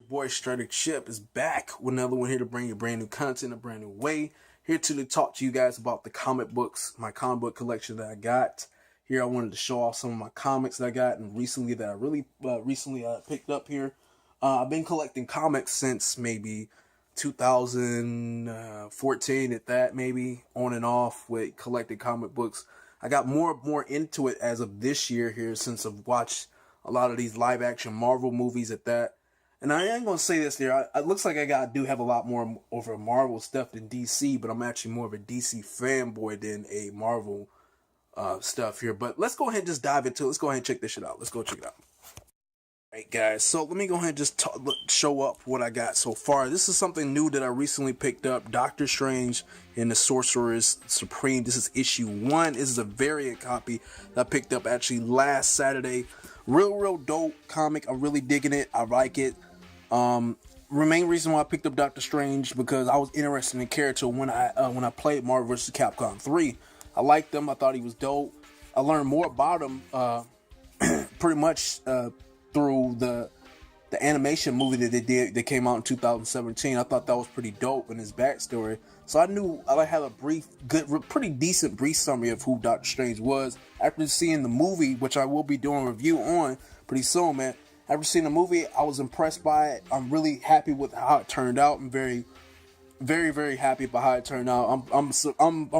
Boy Strategic Ship is back with another one here to bring you brand new content, a brand new way. Here to talk to you guys about the comic books, my comic book collection that I got. Here I wanted to show off some of my comics that I got and recently that I really recently picked up here. I've been collecting comics since maybe 2014 at that, maybe on and off with collecting comic books. I got more into it as of this year here since I've watched a lot of these live action Marvel movies at that. And I ain't gonna say this there. It looks like do have a lot more over Marvel stuff than DC, but I'm actually more of a DC fanboy than a Marvel stuff here. But let's go ahead and just dive into it. Let's go ahead and check this shit out. Let's go check it out. Alright guys, so let me go ahead and just show up what I got so far. This is something new that I recently picked up. Doctor Strange and the Sorceress Supreme. This is issue 1. This is a variant copy that I picked up actually last Saturday. Real dope comic. I'm really digging it. I like it. Main reason why I picked up Doctor Strange because I was interested in the character when I played Marvel vs. Capcom 3. I liked him. I thought he was dope. I learned more about him pretty much through the animation movie that they did that came out in 2017. I thought that was pretty dope in his backstory. So I knew I had a pretty decent brief summary of who Doctor Strange was. After seeing the movie, which I will be doing a review on pretty soon, man. After seeing the movie, I was impressed by it. I'm really happy with how it turned out. I'm very happy about how it turned out. I'm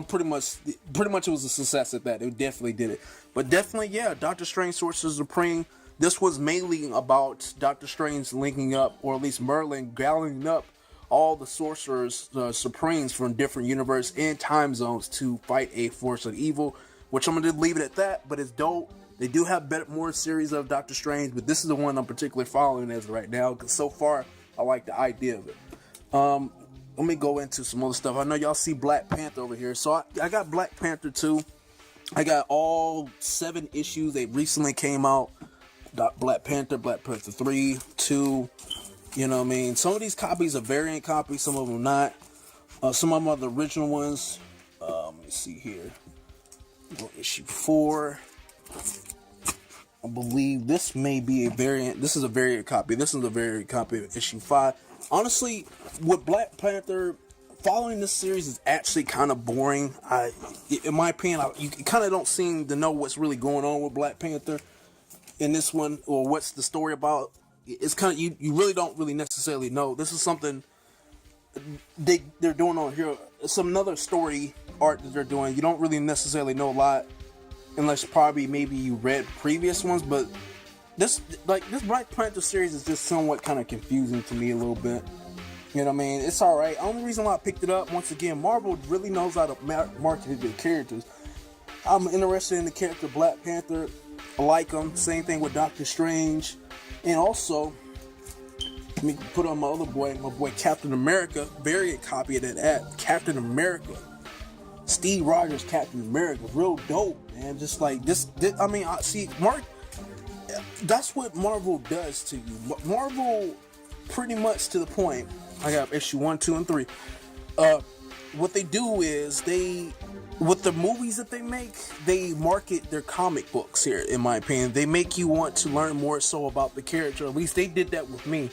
pretty much it was a success at that. It definitely did it. But definitely, yeah, Doctor Strange Sorcerer Supreme. This was mainly about Doctor Strange linking up, or at least Merlin gathering up all the sorcerers, supremes from different universe and time zones to fight a force of evil. Which I'm gonna leave it at that. But it's dope. They do have more series of Doctor Strange, but this is the one I'm particularly following as of right now because so far I like the idea of it. Let me go into some other stuff. I know y'all see Black Panther over here, so I got Black Panther 2. I got all 7 issues. They recently came out. Black Panther 3, 2. You know what I mean? Some of these copies are variant copies, some of them not. Some of them are the original ones. Let me see here. Issue 4. I believe this may be a variant. This is a variant copy. This is a variant copy of issue 5. Honestly, with Black Panther, following this series is actually kind of boring. In my opinion, you kind of don't seem to know what's really going on with Black Panther in this one, or what's the story about. It's kind of you really don't really necessarily know. This is something they're doing on here. It's another story art that they're doing. You don't really necessarily know a lot unless probably maybe you read previous ones, but this Black Panther series is just somewhat kind of confusing to me a little bit. You know what I mean? It's alright. Only reason why I picked it up, once again, Marvel really knows how to market their characters. I'm interested in the character Black Panther. I like him. Same thing with Doctor Strange. And also, let me put on my boy Captain America. Variant copy of that Captain America. Steve Rogers Captain America. Real dope, man. Just like this I mean, that's what Marvel does to you. Marvel, pretty much to the point. I got issue 1, 2, and 3. What they do is with the movies that they make, they market their comic books here, in my opinion. They make you want to learn more so about the character. At least they did that with me.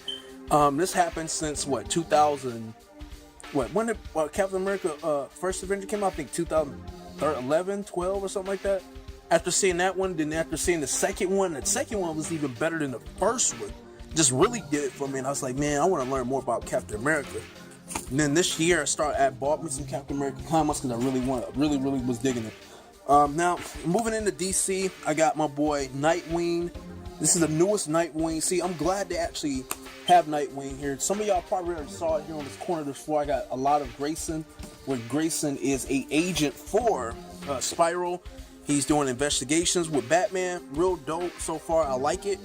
This happened since, 2000... when did Captain America First Avenger came out? I think 2011, 12 or something like that. After seeing that one, then after seeing the second one was even better than the first one. Just really did it for me, and I was like, man, I want to learn more about Captain America. And then this year, I bought me some Captain America comics because I really was digging it. Now, moving into DC, I got my boy Nightwing. This is the newest Nightwing. See, I'm glad to actually have Nightwing here. Some of y'all probably already saw it here on this corner of this floor. I got a lot of Grayson, where Grayson is an agent for Spiral. He's doing investigations with Batman. Real dope so far. I like it.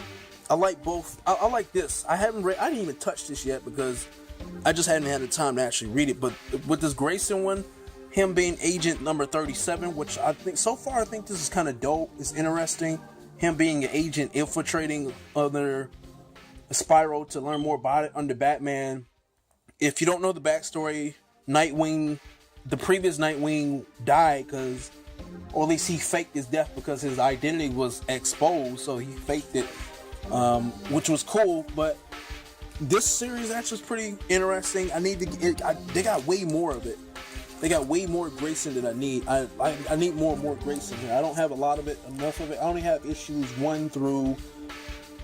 I like both. I like this. I didn't even touch this yet because I just hadn't had the time to actually read it. But with this Grayson one, him being agent number 37, which I think this is kind of dope. It's interesting. Him being an agent infiltrating other Spiral to learn more about it under Batman. If you don't know the backstory, Nightwing, the previous Nightwing died because, or at least he faked his death because his identity was exposed, so he faked it, which was cool. But this series actually is pretty interesting. I need to they got way more of it. They got way more Grayson than I need. I need more and more Grayson here. I don't have a lot of it, enough of it. I only have issues 1 through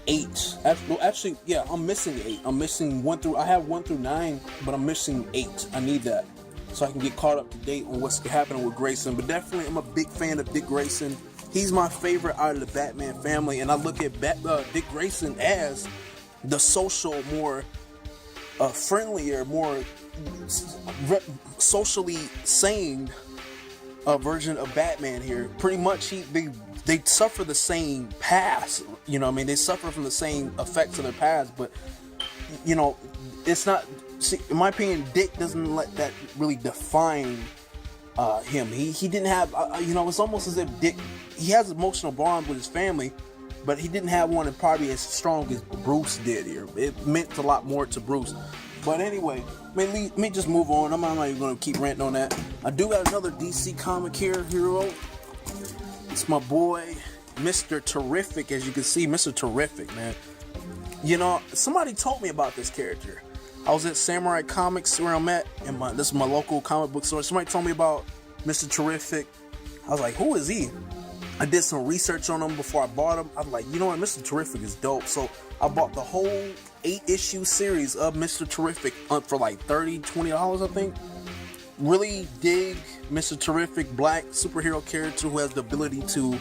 8. Actually, yeah, I'm missing 8. I'm missing 1 through. I have 1 through 9, but I'm missing 8. I need that so I can get caught up to date on what's happening with Grayson. But definitely, I'm a big fan of Dick Grayson. He's my favorite out of the Batman family, and I look at Dick Grayson as the social, more friendlier, more socially sane version of Batman here. Pretty much, they suffer the same past. You know what I mean? They suffer from the same effects of their past, but you know, it's not. See, in my opinion, Dick doesn't let that really define him. He didn't have. You know, it's almost as if Dick, he has an emotional bond with his family, but he didn't have one probably as strong as Bruce did here. It meant a lot more to Bruce. But anyway, let me just move on. I'm not even going to keep ranting on that. I do got another DC comic here, hero. It's my boy, Mr. Terrific. As you can see, Mr. Terrific, man. You know, somebody told me about this character. I was at Samurai Comics where I'm at, and this is my local comic book store. Somebody told me about Mr. Terrific. I was like, who is he? I did some research on him before I bought him. I was like, you know what, Mr. Terrific is dope. So I bought the whole 8-issue series of Mr. Terrific for like $20, I think. Really dig Mr. Terrific, black superhero character who has the ability to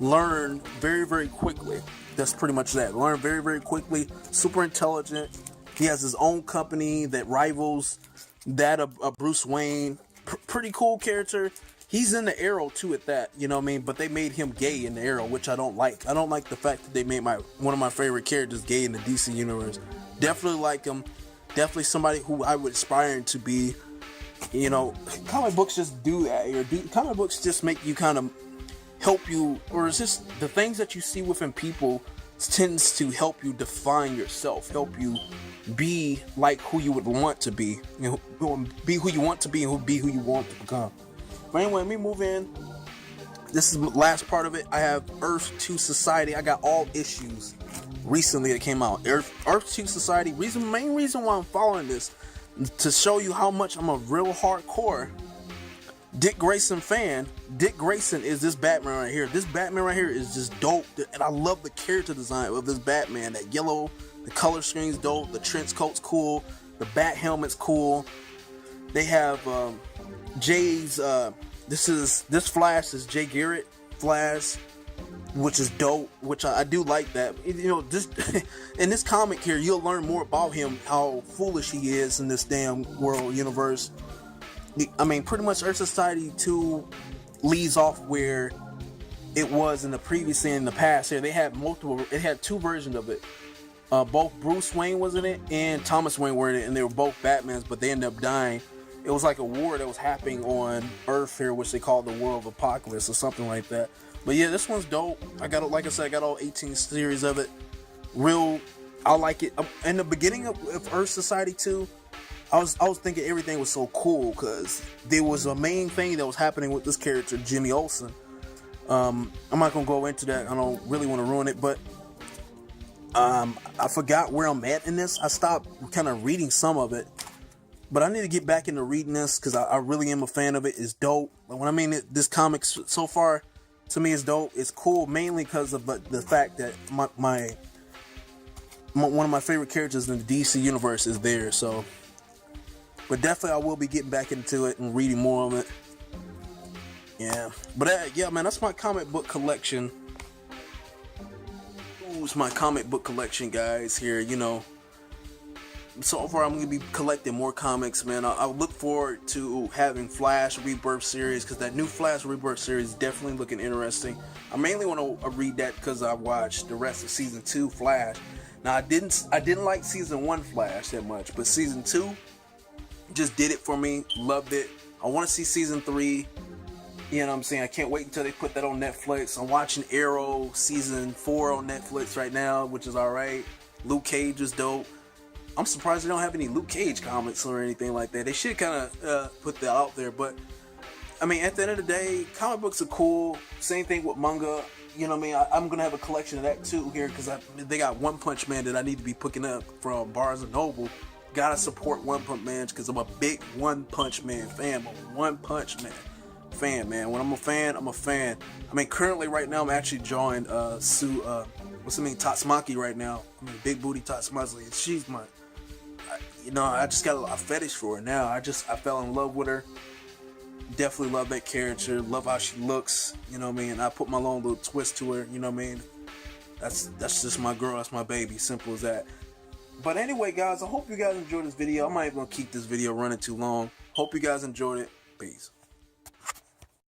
learn very, very quickly. That's pretty much that. Learn very, very quickly. Super intelligent. He has his own company that rivals that of Bruce Wayne. Pretty cool character. He's in the Arrow too at that, you know what I mean? But they made him gay in the Arrow, which I don't like. I don't like the fact that they made one of my favorite characters gay in the DC universe. Definitely like him. Definitely somebody who I would aspire to be. You know, comic books just do that. Comic books just make you kind of help you, or it's just the things that you see within people tends to help you define yourself, help you be like who you would want to be. You know, be who you want to be and be who you want to become. But anyway, let me move in. This is the last part of it. I have Earth 2 Society. I got all issues recently that came out. Earth 2 Society. Main reason why I'm following this, to show you how much I'm a real hardcore Dick Grayson fan. Dick Grayson is this Batman right here. This Batman right here is just dope. And I love the character design of this Batman. That yellow, the color schem's dope. The trench coat's cool. The bat helmet's cool. They have Jay's this Flash is Jay Garrett Flash, which is dope, which I do like that. You know, just in this comic here, you'll learn more about him, how foolish he is in this damn world universe. I mean, pretty much Earth Society 2 leaves off where it was in the previous and in the past. Here they had it had 2 versions of it. Both Bruce Wayne was in it and Thomas Wayne were in it, and they were both Batmans, but they ended up dying. It was like a war that was happening on Earth here, which they call the War of Apocalypse or something like that. But yeah, this one's dope. I got, like I said, I got all 18 series of it. I like it. In the beginning of Earth Society 2, I was thinking everything was so cool because there was a main thing that was happening with this character, Jimmy Olsen. I'm not gonna go into that. I don't really want to ruin it, but I forgot where I'm at in this. I stopped kind of reading some of it. But I need to get back into reading this because I really am a fan of it. It's dope. When I mean this comic so far, to me, it's dope. It's cool mainly because of the fact that one of my favorite characters in the DC universe is there. So, but definitely I will be getting back into it and reading more of it. Yeah, but yeah, man, that's my comic book collection. It's my comic book collection, guys. Here, you know. So far, I'm going to be collecting more comics, man. I look forward to having Flash Rebirth series because that new Flash Rebirth series is definitely looking interesting. I mainly want to read that because I watched the rest of season 2 Flash. Now, I didn't like season 1 Flash that much, but season 2 just did it for me. Loved it. I want to see season 3. You know what I'm saying? I can't wait until they put that on Netflix. I'm watching Arrow season 4 on Netflix right now, which is alright. Luke Cage is dope. I'm surprised they don't have any Luke Cage comics or anything like that. They should kind of put that out there. But, I mean, at the end of the day, comic books are cool. Same thing with manga. you know what I mean? I'm gonna have a collection of that too here because they got One Punch Man that I need to be picking up from Barnes and Noble. Gotta support One Punch Man because I'm a big One Punch Man fan. I'm a One Punch Man fan, man. When I'm a fan, I'm a fan. I mean, currently right now I'm actually drawing what's her name, Tatsumaki right now. I mean, Big Booty Tatsumaki. She's my, I just got a fetish for her now. I fell in love with her. Definitely love that character. Love how she looks. You know what I mean? I put my own little twist to her. You know what I mean? That's just my girl. That's my baby. Simple as that. But anyway, guys, I hope you guys enjoyed this video. I'm not even gonna keep this video running too long. Hope you guys enjoyed it. Peace.